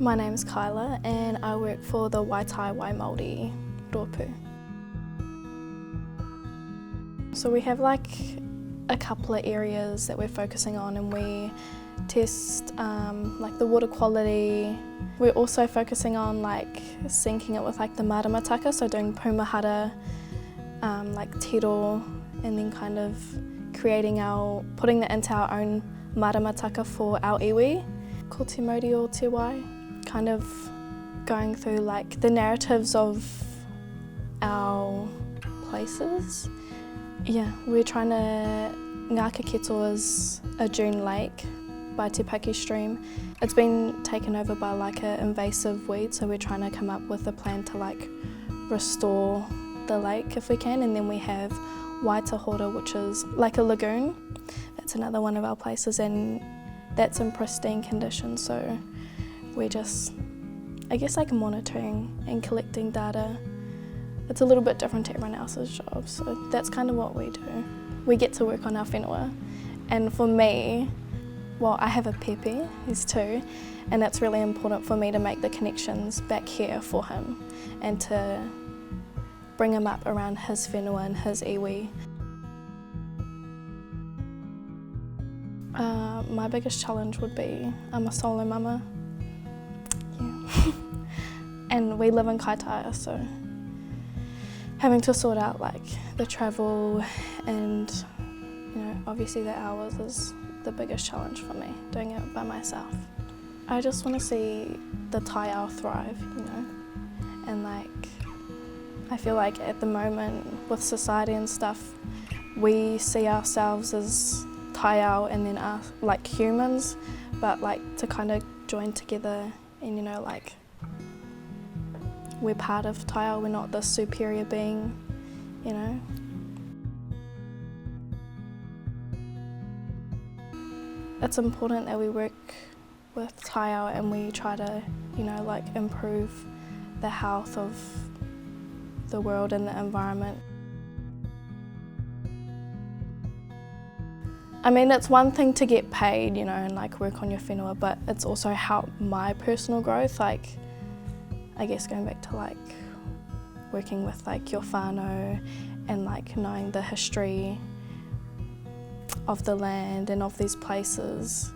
My name's Kyla and I work for the Wai Tai Wai Māori rōpū. So we have like a couple of areas that we're focusing on, and we test like the water quality. We're also focusing on like syncing it with like the maramataka, so doing pumahara, like tiro, and then kind of putting that into our own maramataka for our iwi. Ko te mauri o te wai, kind of going through like the narratives of our places. Yeah, we're trying to, Ngāka Keto is a dune lake by Te Paki stream. It's been taken over by like an invasive weed, so we're trying to come up with a plan to like restore the lake if we can. And then we have Wai Tai, which is like a lagoon. That's another one of our places, and that's in pristine condition. So we're just, I guess, like monitoring and collecting data. It's a little bit different to everyone else's job, so that's kind of what we do. We get to work on our whenua, and for me, well, I have a pēpi, he's 2, and that's really important for me to make the connections back here for him and to bring him up around his whenua and his iwi. My biggest challenge would be I'm a solo mama, yeah. And we live in Whakataia, so having to sort out like the travel and, you know, obviously the hours is the biggest challenge for me, doing it by myself. I just want to see the taiao thrive, you know, and like I feel like at the moment with society and stuff, we see ourselves as taiao and then us like humans, but like to kind of join together and, you know, like we're part of taiao, we're not this superior being, you know. It's important that we work with taiao and we try to, you know, like improve the health of the world and the environment. I mean, it's one thing to get paid, you know, and like work on your whenua, but it's also helped my personal growth, like I guess going back to like working with like your whānau and like knowing the history of the land and of these places.